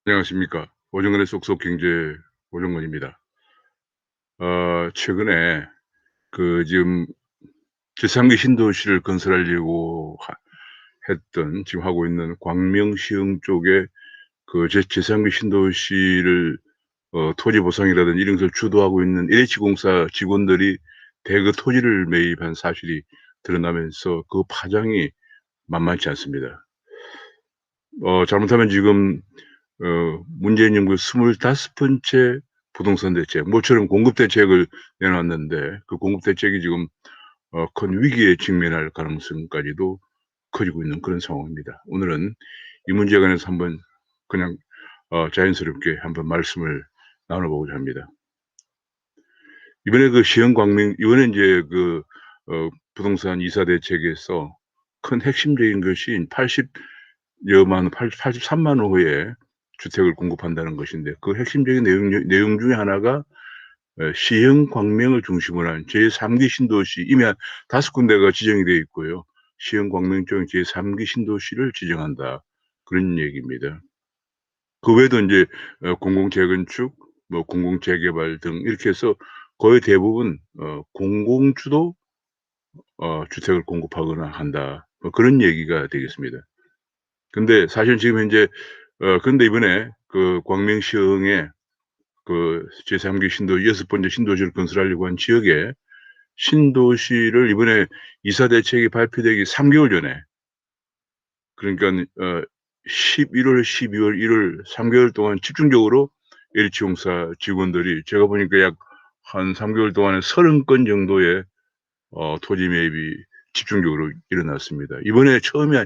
안녕하십니까. 오정근의 쏙쏙 경제 오정근입니다. 최근에 지금 제3기 신도시를 건설하려고 했던 지금 하고 있는 광명시흥 쪽에 제3기 신도시를 토지 보상이라든지 이런 것을 주도하고 있는 LH공사 직원들이 대거 토지를 매입한 사실이 드러나면서 그 파장이 만만치 않습니다. 잘못하면 지금 문재인 정부 25번째 부동산 대책, 모처럼 공급 대책을 내놨는데 그 공급 대책이 지금 큰 위기에 직면할 가능성까지도 커지고 있는 그런 상황입니다. 오늘은 이 문제에 관해서 한번 그냥 자연스럽게 한번 말씀을 나눠보고자 합니다. 이번에 이번에 이제 부동산 이사 대책에서 큰 핵심적인 것이 83만 호의 주택을 공급한다는 것인데 그 핵심적인 내용 중에 하나가 시흥 광명을 중심으로 한 제3기 신도시 이미 한 5군데가 지정이 되어 있고요. 시흥 광명 쪽 제3기 신도시를 지정한다. 그런 얘기입니다. 그 외에도 인제 공공 재건축, 공공 재개발 등 이렇게 해서 거의 대부분 공공 주도 주택을 공급하거나 한다. 그런 얘기가 되겠습니다. 근데 사실 지금 현재 그런데 이번에 광명시흥에 제3기 여섯 번째 신도시를 건설하려고 한 지역에 신도시를 이번에 이사 대책이 발표되기 3 개월 전에, 그러니깐 11 월, 12 월, 1월 3 개월 동안 집중적으로 LH공사 직원들이 제가 보니까 약 한 3 개월 동안에 30건 정도의 토지 매입이 집중적으로 일어났습니다. 이번에 처음이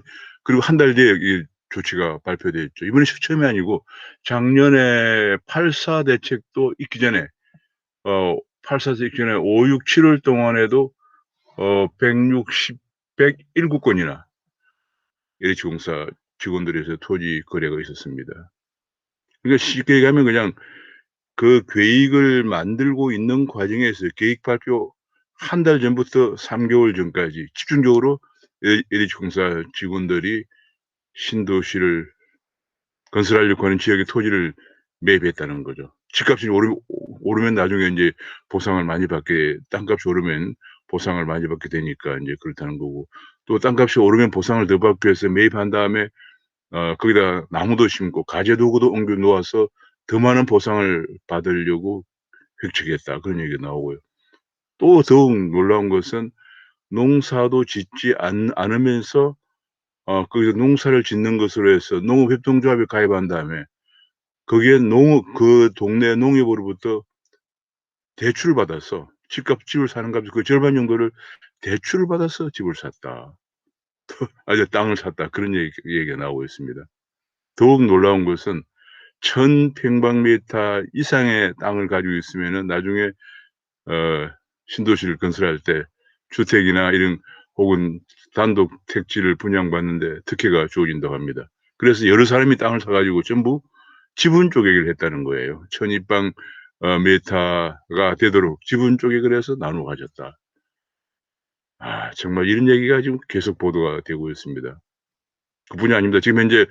그리고 한 달 뒤에 이 조치가 발표됐죠. 이번이 처음이 아니고 작년에 8.4 대책도 있기 전에 8.4 대책 전에 5, 6, 7월 동안에도 107 건이나 LH공사 직원들에서 토지 거래가 있었습니다. 그러니까 쉽게 얘기하면 그냥 그 계획을 만들고 있는 과정에서 계획 발표 한 달 전부터 3 개월 전까지 집중적으로 LH공사 직원들이 신도시를 건설하려고 하는 지역의 토지를 매입했다는 거죠. 집값이 오르면 나중에 인제 보상을 많이 받게, 땅값이 오르면 보상을 많이 받게 되니까 인제 그렇다는 거고, 또 땅값이 오르면 보상을 더 받기 위해서 매입한 다음에 거기다가 나무도 심고 가재 도구도 옮겨 놓아서 더 많은 보상을 받으려고 획책했다. 그런 얘기가 나오고요. 또 더욱 놀라운 것은 농사도 짓지 않으면서 거기서 농사를 짓는 것으로 해서 농업협동조합에 가입한 다음에 거기에 그 동네 농협으로부터 대출을 받아서 집을 사는 값의 그 절반 정도를 대출을 받아서 집을 샀다. 땅을 샀다. 그런 얘기가 나오고 있습니다. 더욱 놀라운 것은 1,000 평방미터 이상의 땅을 가지고 있으면은 나중에 신도시를 건설할 때 주택이나 이런 혹은 단독 택지를 분양받는데 특혜가 주어진다고 합니다. 그래서 여러 사람이 땅을 사 가지고 전부 지분 쪼개기를 했다는 거예요. 1,000 미터가 되도록 지분 쪼개기를 해서 나눠 가졌다. 정말 이런 얘기가 지금 계속 보도가 되고 있습니다. 그뿐이 아닙니다. 지금 현재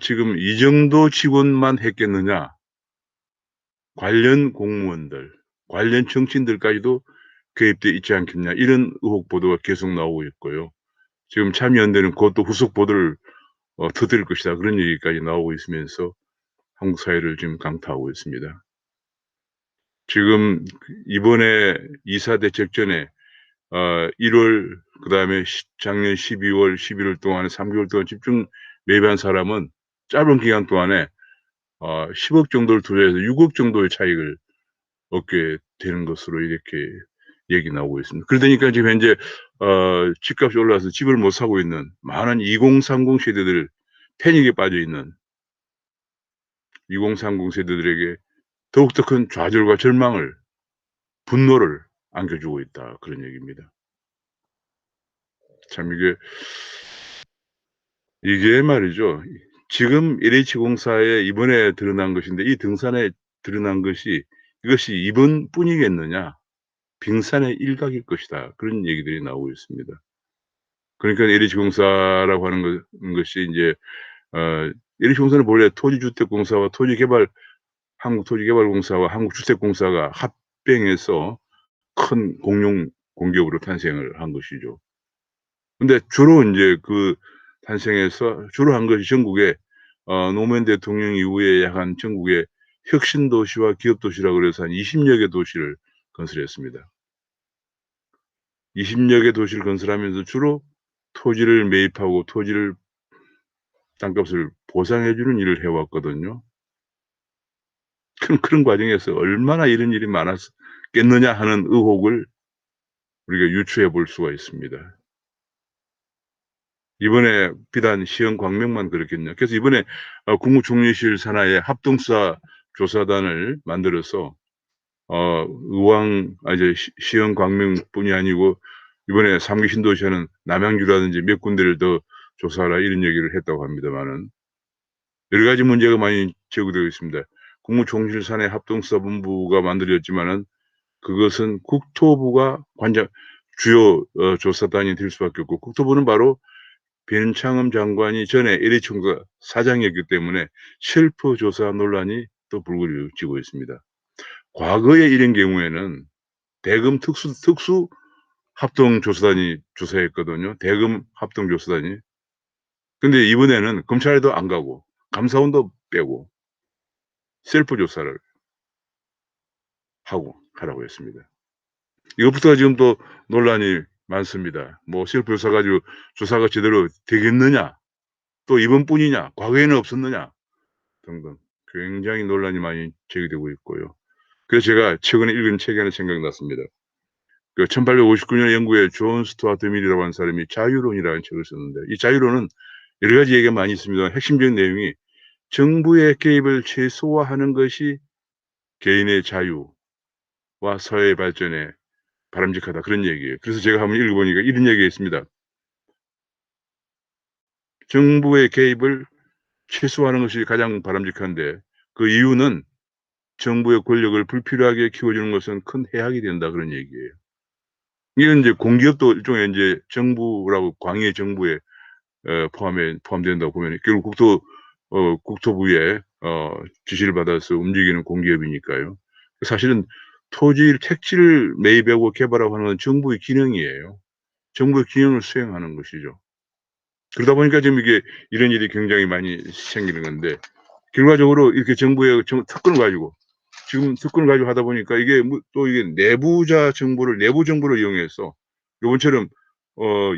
지금 '이 정도 지원만 했겠느냐.' 관련 공무원들, 관련 정치인들까지도 개입돼 있지 않겠냐, 이런 의혹 보도가 계속 나오고 있고요. 지금 참여연대는 그것도 후속 보도를 터뜨릴 것이다, 그런 얘기까지 나오고 있으면서 한국 사회를 지금 강타하고 있습니다. 지금 이번에 이사 대책 전에 1월, 그다음에 작년 12 월, 11월 동안에 3 개월 동안 집중 매입한 사람은 짧은 기간 동안에 10억 정도를 투자해서 6억 정도의 차익을 얻게 되는 것으로 이렇게 얘기 나오고 있습니다. 그러다니까 지금 현재 집값이 올라서 집을 못 사고 있는 많은 2030 세대들, 패닉에 빠져 있는 2030 세대들에게 더욱더 큰 좌절과 절망을, 분노를 안겨주고 있다, 그런 얘기입니다. 참 이게 말이죠. 지금 LH공사에 이번에 드러난 것인데 이 등산에 드러난 것이 이것이 이번뿐이겠느냐. 빙산의 일각일 것이다. 그런 얘기들이 나오고 있습니다. 그러니까 LH공사라고 하는 것이 인제 어 LH공사는 본래 토지주택공사와 한국토지개발공사와 한국주택공사가 합병해서 큰 공용 공기업으로 탄생을 한 것이죠. 근데 주로 인제 그 탄생해서 주로 한 것이 전국에 노무현 대통령 이후에 약 한 전국에 혁신 도시와 기업 도시라 그래서 한 20여 개 도시를 건설했습니다. 20여 개 도시를 건설하면서 주로 토지를 매입하고 토지를 땅값을 보상해 주는 일을 해 왔거든요. 그런 과정에서 얼마나 이런 일이 많았겠느냐 하는 의혹을 우리가 유추해 볼 수가 있습니다. 이번에 비단 시흥 광명만 그렇겠냐. 그래서 이번에 국무총리실 산하에 합동수사 조사단을 만들어서 의왕 이제 시흥 광명뿐이 아니고 이번에 3기 신도시하는 남양주라든지 몇 군데를 더 조사하라 이런 얘기를 했다고 합니다마는 여러 가지 문제가 많이 제기되어 있습니다. 국무총리실 산하에 합동수사본부가 만들어졌지만은 그것은 국토부가 주요 조사단이 될 수밖에 없고 국토부는 바로 변창흠 장관이 전에 LH공사 사장이었기 때문에 셀프 조사 논란이 또 불거지고 있습니다. 과거에 이런 경우에는 대검 특수 합동조사단이 조사했거든요. 대검 합동조사단이. 근데 이번에는 검찰에도 안 가고 감사원도 빼고 셀프 조사를 하라고 했습니다. 이것부터가 지금 또 논란이 많습니다. 뭐 셀프 조사 가지고 조사가 제대로 되겠느냐? 또 이번뿐이냐? 과거에는 없었느냐? 등등 굉장히 논란이 많이 제기되고 있고요. 그래서 제가 최근에 읽은 책이 하나 생각났습니다. 그 1859년에 영국의 존 스튜어트 밀이라고 하는 사람이 자유론이라는 책을 썼는데 이 자유론은 여러 가지 얘기가 많이 있습니다. 핵심적인 내용이 정부의 개입을 최소화하는 것이 개인의 자유와 사회의 발전에 바람직하다 그런 얘기예요. 그래서 제가 한번 읽어보니까 이런 얘기가 있습니다. 정부의 개입을 최소화하는 것이 가장 바람직한데 그 이유는 정부의 권력을 불필요하게 키워주는 것은 큰 해악이 된다 그런 얘기예요. 이건 이제 공기업도 일종의 인제 정부라고 광의 정부에 포함된다고 보면 결국 국토부의 지시를 받아서 움직이는 공기업이니까요. 사실은 택지를 매입하고 개발하고 하는 건 정부의 기능이에요. 정부의 기능을 수행하는 것이죠. 그러다 보니까 지금 이게 이런 일이 굉장히 많이 생기는 건데 결과적으로 이렇게 정부의 특권을 가지고 지금 특권을 가지고 하다 보니까 이게 또 이게 내부 정보를 이용해서 요번처럼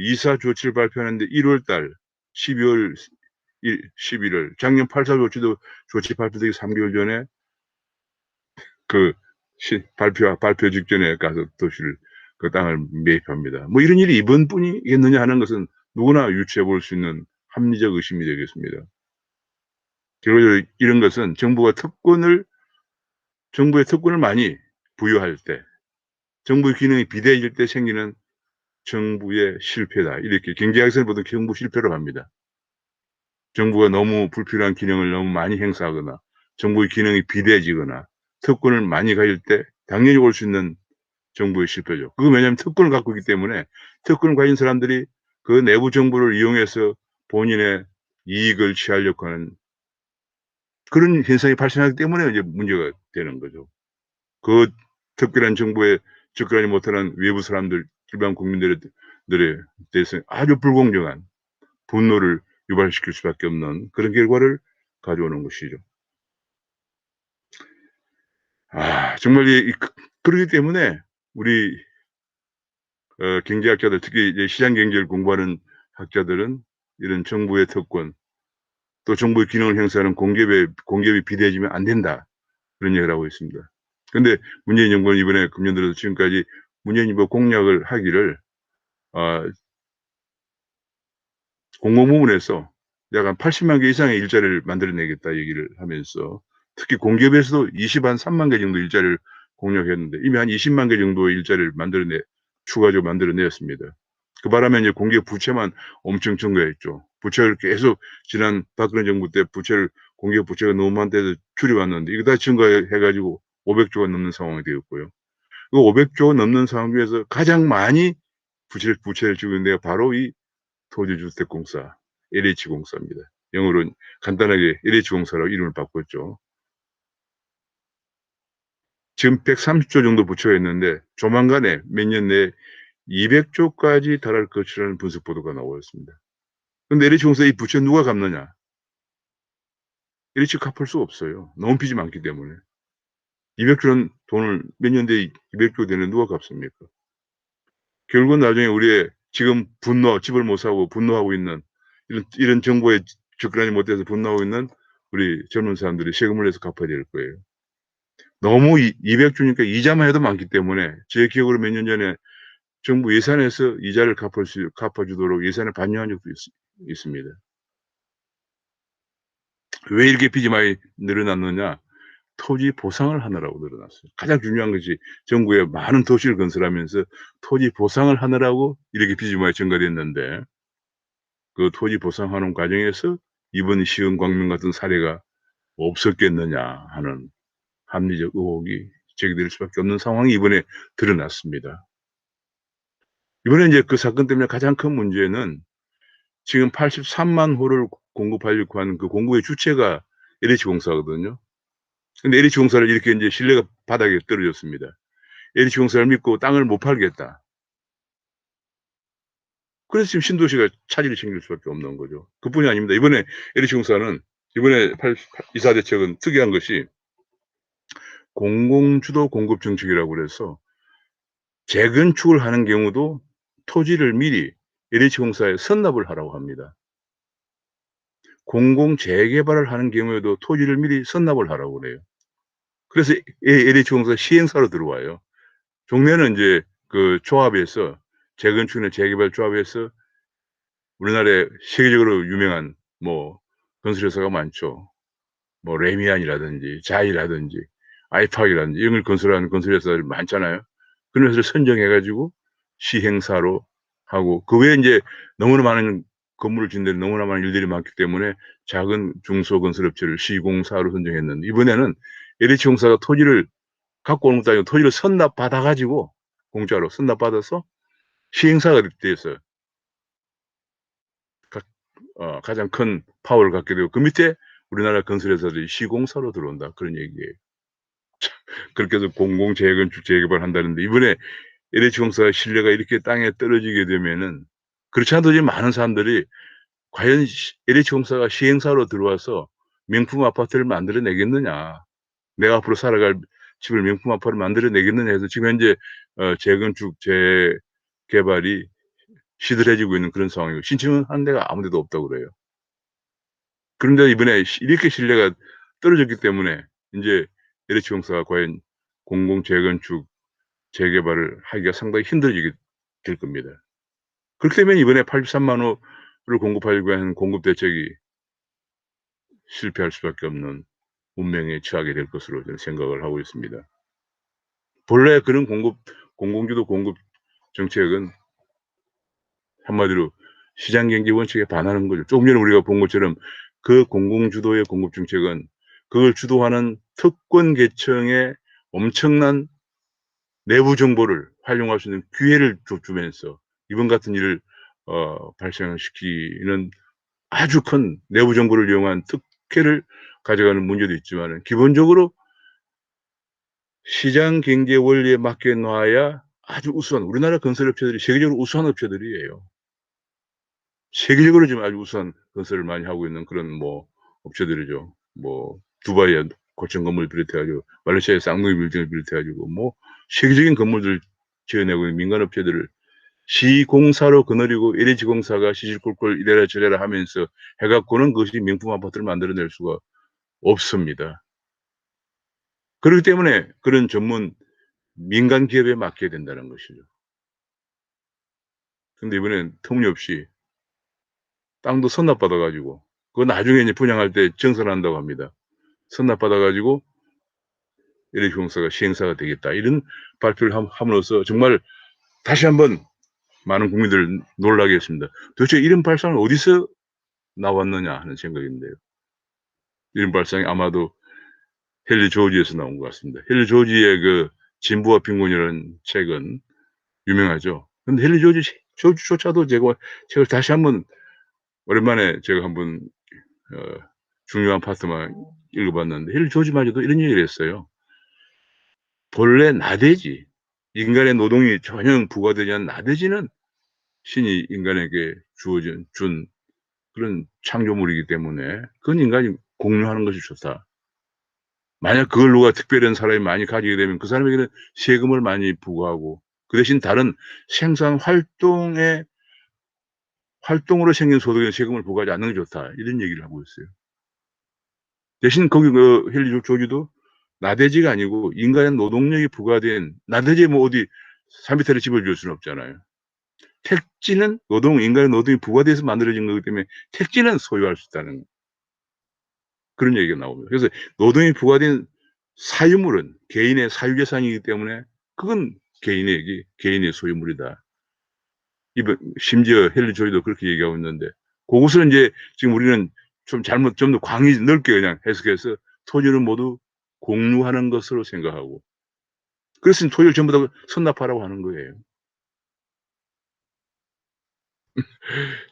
이사 조치를 발표하는데 1월 달 12월 11월 작년 8.4 조치 발표되기 3개월 전에 그 발표 직전에 가서 도시를 그 땅을 매입합니다. 뭐 이런 일이 이번뿐이겠느냐 하는 것은 누구나 유추해 볼 수 있는 합리적 의심이 되겠습니다. 결과적으로 이런 것은 정부의 특권을 많이 부여할 때 정부의 기능이 비대해질 때 생기는 정부의 실패다. 이렇게 경제학에서는 보통 정부 실패로 합니다. 정부가 너무 불필요한 기능을 너무 많이 행사하거나 정부의 기능이 비대해지거나 특권을 많이 가질 때 당연히 올 수 있는 정부의 실패죠. 그건 왜냐하면 특권을 갖고 있기 때문에 특권을 가진 사람들이 그 내부 정보를 이용해서 본인의 이익을 취하려고 하는 그런 현상이 발생하기 때문에 이제 문제가 되는 거죠. 그 특별한 정부에 접근하지 못하는 외부 사람들, 일반 국민들에 대해서 아주 불공정한 분노를 유발시킬 수밖에 없는 그런 결과를 가져오는 것이죠. 정말 그러기 때문에 우리 경제학자들 특히 이제 시장 경제를 공부하는 학자들은 이런 정부의 특권 또 정부의 기능을 행사하는 공기업이 비대해지면 안 된다. 그런 얘기를 하고 있습니다. 근데 문재인 정부는 이번에 금년 들어서 지금까지 문재인 정부 공약을 하기를 공공부문에서 약 한 80만 개 이상의 일자리를 만들어내겠다 얘기를 하면서 특히 공기업에서도 3만 개 정도 일자리를 공약했는데 이미 한 20만 개 정도의 일자리를 추가적으로 만들어냈습니다. 그 바람에 이제 공기업 부채만 엄청 증가했죠. 부채를 계속 지난 박근혜 정부 때 공기업 부채가 너무 많대서 줄여왔는데 이거 다 증가해 가지고 500조가 넘는 상황이 되었고요. 그 500조가 넘는 상황 중에서 가장 많이 부채를 지고 있는 데가 바로 이 토지주택공사 LH공사입니다. 영어로 간단하게 LH공사라고 이름을 바꿨죠. 지금 130조 정도 부채가 있는데 조만간에 몇 년 내에 200조까지 달할 것이라는 분석 보도가 나오고 있습니다. 근데 LH공사 이 부채 누가 갚느냐? LH 갚을 수 없어요. 너무 빚이 많기 때문에. 200조는 돈을 몇 년 뒤에 200조 되는 누가 갚습니까? 결국은 나중에 우리의 지금 집을 못 사고 분노하고 있는 이런 정부에 접근하지 못해서 분노하고 있는 우리 젊은 사람들이 세금을 내서 갚아야 될 거예요. 너무 200조니까 이자만 해도 많기 때문에 제 기억으로 몇 년 전에 정부 예산에서 이자를 갚아주도록 예산을 반영한 적도 있습니다. 왜 이렇게 빚이 많이 늘어났느냐? 토지 보상을 하느라고 늘어났어요. 가장 중요한 것이 정부에 많은 도시를 건설하면서 토지 보상을 하느라고 이렇게 빚이 많이 증가됐는데 그 토지 보상하는 과정에서 이번 시흥광명 같은 사례가 없었겠느냐 하는 합리적 의혹이 제기될 수밖에 없는 상황이 이번에 드러났습니다. 이번에 이제 그 사건 때문에 가장 큰 문제는 지금 83만 호를 공급하려고 하는 그 공급의 주체가 LH공사거든요. 근데 LH공사를 이렇게 이제 신뢰가 바닥에 떨어졌습니다. LH공사를 믿고 땅을 못 팔겠다. 그래서 지금 신도시가 차질이 생길 수밖에 없는 거죠. 그뿐이 아닙니다. 이번에 LH공사는 이번에 이사 대책은 특이한 것이 공공주도 공급 정책이라고 그래서 재건축을 하는 경우도 토지를 미리 LH공사에 선납을 하라고 합니다. 공공 재개발을 하는 경우에도 토지를 미리 선납을 하라고 그래요. 그래서 LH공사 시행사로 들어와요. 종래는 이제 그 조합에서 재건축이나 재개발 조합에서 우리나라에 세계적으로 유명한 뭐 건설회사가 많죠. 뭐 레미안이라든지 자이라든지 아이팍이라든지 이런 걸 건설하는 건설회사들 많잖아요. 그런 회사를 선정해 가지고 시행사로 하고 그 외에 인제 너무나 많은 건물을 짓는 데는 너무나 많은 일들이 많기 때문에 작은 중소건설업체를 시공사로 선정했는데 이번에는 LH공사가 토지를 갖고 오는 것도 아니고 토지를 선납받아 가지고 공짜로 선납받아서 시행사가 됐어요. 가장 큰 파워를 갖게 되고 그 밑에 우리나라 건설회사들이 시공사로 들어온다 그런 얘기예요. 그렇게 해서 공공 재건축 재개발한다는데 이번에 LH공사의 신뢰가 이렇게 땅에 떨어지게 되면은 그렇지 않아도 지금 많은 사람들이 과연 LH공사가 시행사로 들어와서 명품 아파트를 만들어 내겠느냐. 내가 앞으로 살아갈 집을 명품 아파트를 만들어 내겠느냐 해서 지금 현재 재건축 재개발이 시들해지고 있는 그런 상황이고 신청을 하는 데가 아무 데도 없다고 그래요. 그런데 이번에 이렇게 신뢰가 떨어졌기 때문에 인제 LH공사가 과연 공공 재건축 재개발을 하기가 상당히 힘들어지게 될 겁니다. 그렇게 되면 이번에 83만 호를 공급하려고 하는 공급 대책이 실패할 수밖에 없는 운명에 처하게 될 것으로 저는 생각을 하고 있습니다. 본래 그런 공공주도 공급 정책은 한마디로 시장 경제 원칙에 반하는 거죠. 조금 전에 우리가 본 것처럼 그 공공주도의 공급 정책은 그걸 주도하는 특권 계층의 엄청난 내부 정보를 활용할 수 있는 기회를 주면서 이번 같은 일을 발생시키는 아주 큰 내부 정보를 이용한 특혜를 가져가는 문제도 있지만은 기본적으로 시장 경제 원리에 맡겨 놔야 아주 우수한 우리나라 건설업체들이 세계적으로 우수한 업체들이에요. 세계적으로 지금 아주 우수한 건설을 많이 하고 있는 그런 뭐 업체들이죠. 뭐 두바이의 고층 건물 비롯해 가지고 말레이시아의 쌍둥이 빌딩을 비롯해 가지고 뭐 세계적인 건물들 지어내고 있는 민간 업체들을 시공사로 거느리고 LH공사가 시시콜콜 이래라 저래라 하면서 해 갖고는 그것이 명품 아파트를 만들어낼 수가 없습니다. 그렇기 때문에 그런 전문 민간 기업에 맡겨야 된다는 것이죠. 근데 이번엔 터무니없이 땅도 선납받아 가지고 그거 나중에 이제 분양할 때 정산한다고 합니다. 선납받아 가지고 LH공사가 시행사가 되겠다. 이런 발표를 함으로써 정말 다시 한번 많은 국민들을 놀라게 했습니다. 도대체 이런 발상은 어디서 나왔느냐 하는 생각인데요. 이런 발상이 아마도 헨리 조지에서 나온 것 같습니다. 헨리 조지의 그 진부와 빈곤이라는 책은 유명하죠. 근데 헨리 조지조차도 제가 책을 다시 한번 오랜만에 제가 한번 중요한 파트만 읽어 봤는데 헨리 조지마저도 이런 얘기를 했어요. 본래 나대지, 인간의 노동이 전혀 부과되지 않은 나대지는 신이 인간에게 주어진 준 그런 창조물이기 때문에 그건 인간이 공유하는 것이 좋다. 만약 그걸 누가 특별한 사람이 많이 가지게 되면 그 사람에게는 세금을 많이 부과하고 그 대신 다른 생산 활동으로 생긴 소득에 세금을 부과하지 않는 게 좋다. 이런 얘기를 하고 있어요. 대신 거기 그 헨리 조지도 나대지가 아니고 인간의 노동력이 부과된 나대지에 뭐 어디 3 미터를 집어 줄 수는 없잖아요. 택지는 인간의 노동이 부과돼서 만들어진 거기 때문에 택지는 소유할 수 있다는 그런 얘기가 나옵니다. 그래서 노동이 부과된 사유물은 개인의 사유재산이기 때문에 그건 개인의 소유물이다. 심지어 헨리 조지도 그렇게 얘기하고 있는데 그것을 인제 지금 우리는 좀 더 광이 넓게 그냥 해석해서 토지는 모두 공유하는 것으로 생각하고 그래서 토지를 전부 다 선납하라고 하는 거예요.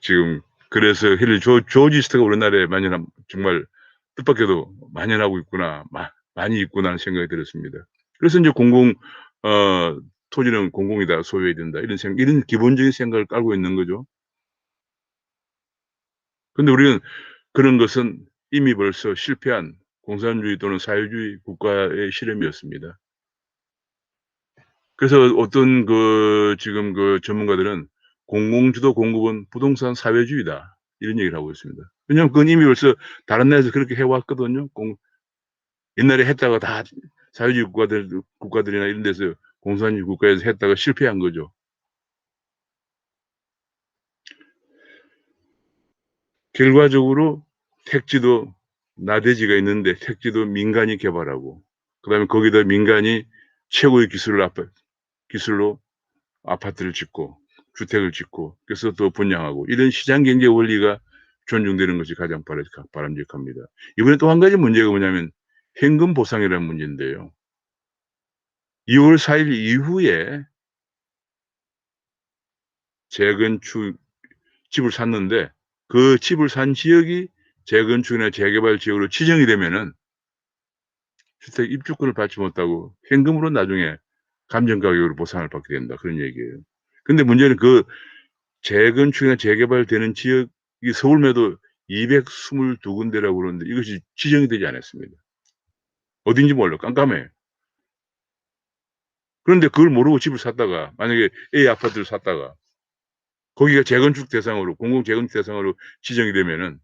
지금 그래서 헨리 조지스트가 우리나라에 정말 뜻밖에도 만연하고 있구나. 많이 있구나 하는 생각이 들었습니다. 그래서 인제 토지는 공공이다. 소유해야 된다. 이런 기본적인 생각을 깔고 있는 거죠. 근데 우리는 그런 것은 이미 벌써 실패한 공산주의 또는 사회주의 국가의 실험이었습니다. 그래서 어떤 지금 전문가들은 "공공주도 공급은 부동산 사회주의다." 이런 얘기를 하고 있습니다. 왜냐하면 그건 이미 벌써 다른 나라에서 그렇게 해 왔거든요. 옛날에 했다가 다 사회주의 국가들이나 이런 데서 공산주의 국가에서 했다가 실패한 거죠. 결과적으로 택지도 나대지가 있는데 택지도 민간이 개발하고 그다음에 거기다 민간이 최고의 기술로 아파트를 짓고 주택을 짓고 그래서 더 분양하고 이런 시장 경제 원리가 존중되는 것이 가장 바람직합니다. 이번에 또 한 가지 문제가 뭐냐면 현금 보상이라는 문제인데요. 2월 4일 이후에 재건축 집을 샀는데 그 집을 산 지역이 재건축이나 재개발 지역으로 지정이 되면은 주택 입주권을 받지 못하고 현금으로 나중에 감정 가격으로 보상을 받게 된다 그런 얘기예요. 근데 문제는 그 재건축이나 재개발되는 지역이 서울에도 222 군데라고 그러는데 이것이 지정이 되지 않았습니다. 어딘지 몰라요. 깜깜해요. 그런데 그걸 모르고 집을 샀다가 만약에 A 아파트를 샀다가 거기가 공공 재건축 대상으로 지정이 되면은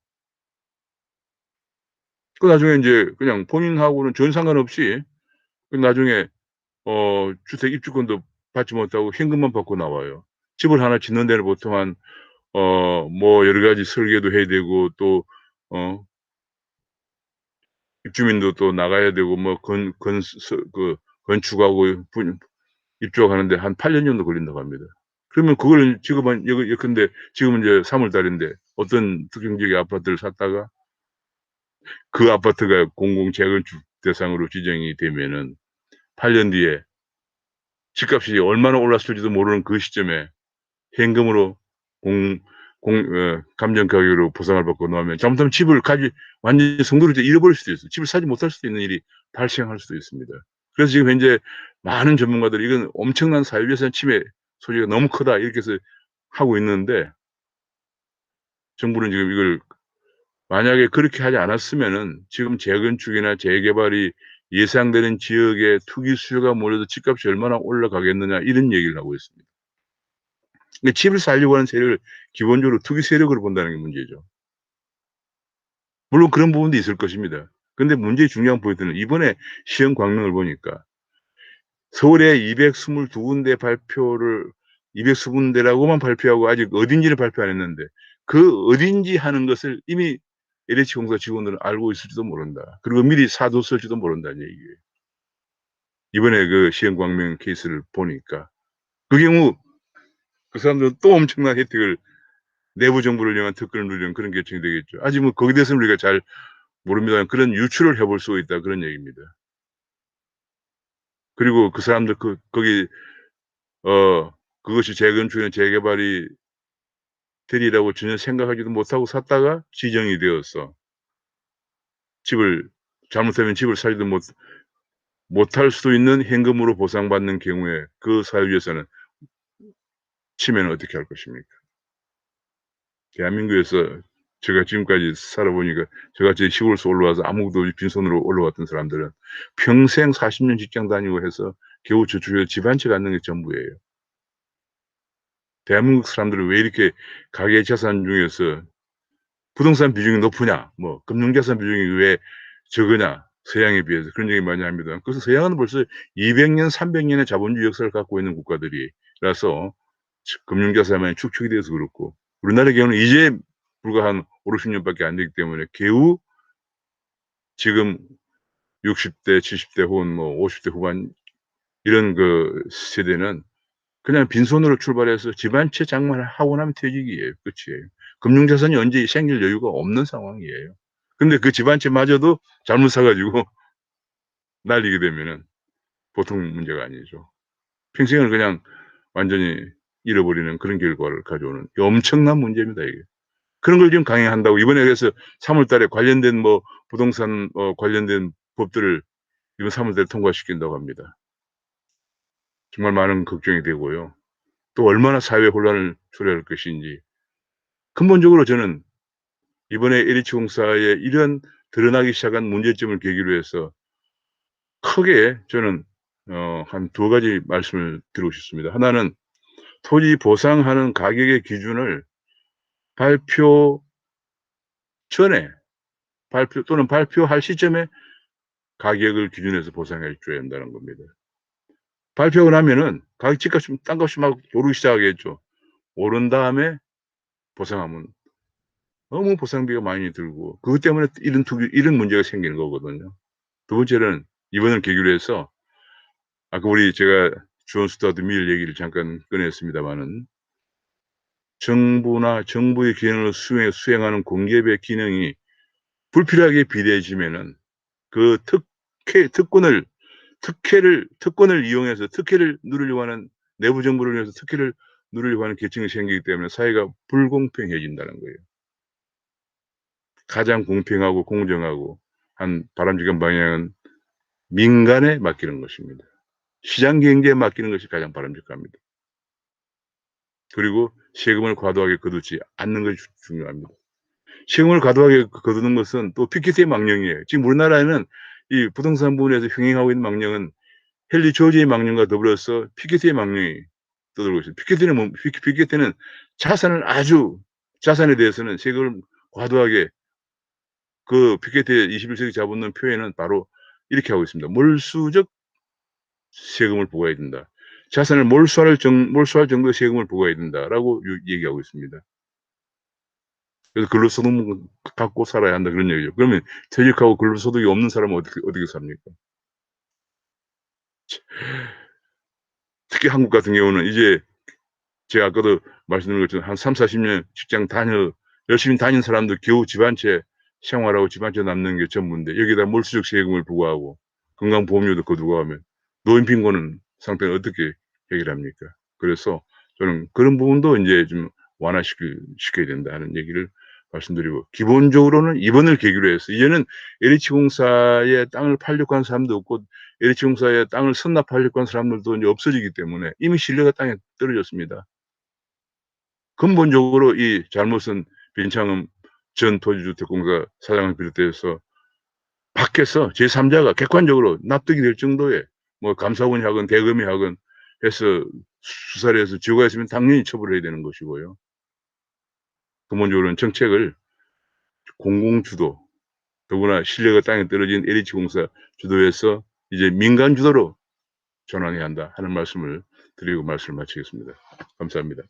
그 나중에 인제 그냥 본인하고는 전 상관없이 나중에 주택 입주권도 받지 못하고 현금만 받고 나와요. 집을 하나 짓는 데는 보통 뭐 여러 가지 설계도 해야 되고 또 어 입주민도 또 나가야 되고 뭐 건 건서 그 건축하고 입주하는데 한 8년 정도 걸린다고 합니다. 그러면 그거를 지금 예컨대 지금은 이제 3월 달인데 어떤 특정 지역의 아파트를 샀다가 그 아파트가 공공 재건축 대상으로 지정이 되면은 8년 뒤에 집값이 얼마나 올랐을지도 모르는 그 시점에 현금으로 공 감정 가격으로 보상을 받고 나오면 잘못하면 집을 완전히 성도를 잃어버릴 수도 있어요. 집을 사지 못할 수도 있는 일이 발생할 수도 있습니다. 그래서 지금 현재 많은 전문가들이 "이건 엄청난 사유재산 침해 소지가 너무 크다." 이렇게 해서 하고 있는데 정부는 지금 이걸 만약에 그렇게 하지 않았으면은 지금 재건축이나 재개발이 예상되는 지역에 투기 수요가 몰려서 집값이 얼마나 올라가겠느냐 이런 얘기를 하고 있습니다. 근데 집을 살려고 하는 세력을 기본적으로 투기 세력으로 본다는 게 문제죠. 물론 그런 부분도 있을 것입니다. 근데 문제의 중요한 포인트는 이번에 시험 광명을 보니까 서울에 222 군데라고만 발표하고 아직 어딘지를 발표 안 했는데 그 어딘지 하는 것을 이미 LH공사 직원들은 알고 있을지도 모른다. 그리고 미리 사뒀을지도 모른다는 얘기예요. 이번에 그 시험 광명 케이스를 보니까. 그 경우 그 사람들은 또 엄청난 혜택을 내부 정보를 이용한 특권을 누리는 그런 계층이 되겠죠. 아직 뭐 거기에 대해서는 우리가 잘 모릅니다만 그런 유추를 해볼 수 있다 그런 얘기입니다. 그리고 그 사람들 거기 어 그것이 재건축이나 재개발이 되리라고 전혀 생각하지도 못하고 샀다가 지정이 되었어. 집을 잘못하면 집을 살지도 못할 수도 있는 현금으로 보상받는 경우에 그 사유지에서는 치면은 어떻게 할 것입니까? 대한민국에서 제가 지금까지 살아보니까 저같이 시골에서 올라와서 아무것도 없이 빈손으로 올라왔던 사람들은 평생 40년 직장 다니고 해서 겨우 저축해서 집 한 채 갖는 게 전부예요. 대한민국 사람들은 왜 이렇게 가계 자산 중에서 부동산 비중이 높으냐, 뭐 금융자산 비중이 왜 적으냐, 서양에 비해서 그런 얘기 많이 합니다. 그래서 서양은 벌써 200년, 300년의 자본주의 역사를 갖고 있는 국가들이라서 금융자산이 축적이 돼서 그렇고 우리나라의 경우는 이제 불과 한 50-60 년밖에 안 되기 때문에 겨우 지금 60 대, 70대 혹은 뭐 50대 후반 이런 그 세대는 그냥 빈손으로 출발해서 집 한 채 장만하고 나면 퇴직이에요. 끝이에요. 금융자산이 언제 생길 여유가 없는 상황이에요. 근데 그 집 한 채마저도 잘못 사 가지고 날리게 되면은 보통 문제가 아니죠. 평생을 그냥 완전히 잃어버리는 그런 결과를 가져오는 엄청난 문제입니다 이게. 그런 걸 지금 강행한다고 이번에 그래서 3월 달에 관련된 뭐 부동산 관련된 법들을 이번 3월 달에 통과시킨다고 합니다. 정말 많은 걱정이 되고요. 또 얼마나 사회 혼란을 초래할 것인지. 근본적으로 저는 이번에 LH공사의 이런 드러나기 시작한 문제점을 계기로 해서 크게 저는 한 두 가지 말씀을 드리고 싶습니다. 하나는 토지 보상하는 가격의 기준을 발표 전에 또는 발표할 시점에 가격을 기준해서 보상해 줘야 한다는 겁니다. 발표가 나면은 가격 집값이 땅값이 막 오르기 시작하겠죠. 오른 다음에 보상하면 너무 보상비가 많이 들고 그것 때문에 이런 문제가 생기는 거거든요. 두 번째는 이번을 계기로 해서 아까 제가 존 스튜어트 밀 얘기를 잠깐 꺼냈습니다마는 정부나 정부의 기능을 수행하는 공기업의 기능이 불필요하게 비대해지면은 그 특권을 이용해서 특혜를 누리려고 하는 내부 정부를 위해서 특혜를 누리려고 하는 계층이 생기기 때문에 사회가 불공평해진다는 거예요. 가장 공평하고 공정하고 한 바람직한 방향은 민간에 맡기는 것입니다. 시장 경제에 맡기는 것이 가장 바람직합니다. 그리고 세금을 과도하게 거두지 않는 것이 중요합니다. 세금을 과도하게 거두는 것은 또 피케티의 망령이에요. 지금 우리나라에는 이 부동산 부분에서 횡행하고 있는 망령은 헨리 조지의 망령과 더불어서 피케티의 망령이 떠돌고 있습니다. 피케티는 자산에 대해서는 세금을 과도하게 피케티의 21세기 자본론 표현은 바로 이렇게 하고 있습니다. 몰수적 세금을 부과해야 된다. 자산을 몰수할 정도의 세금을 부과해야 된다라고 얘기하고 있습니다. 그래서 근로소득만 갖고 살아야 한다 그런 얘기죠. 그러면 퇴직하고 근로소득이 없는 사람은 어떻게 삽니까? 특히 한국 같은 경우는 이제 제가 아까도 말씀드린 것처럼 한 30-40년 직장 열심히 다닌 사람들 겨우 집 한 채 생활하고 집 한 채 남는 게 전부인데 여기에다 몰수적 세금을 부과하고 건강보험료도 거두고 하면 노인 빈곤은 상태는 어떻게 해결합니까? 그래서 저는 그런 부분도 인제 좀 시켜야 된다는 얘기를 말씀드리고 기본적으로는 이번을 계기로 해서 이제는 LH공사에 땅을 팔려고 하는 사람도 없고 LH공사에 땅을 선납하려고 하는 사람들도 인제 없어지기 때문에 이미 신뢰가 땅에 떨어졌습니다. 근본적으로 이 잘못은 변창흠 전 토지주택공사 사장을 비롯해서 밖에서 제3 자가 객관적으로 납득이 될 정도의 뭐 감사원이 하건 대검이 하건 해서 수사를 해서 증거가 있으면 당연히 처벌해야 되는 것이고요. 근본적으로는 정책을 공공주도 더구나 신뢰가 땅에 떨어진 LH공사 주도에서 이제 민간 주도로 전환해야 한다 하는 말씀을 드리고 말씀을 마치겠습니다. 감사합니다.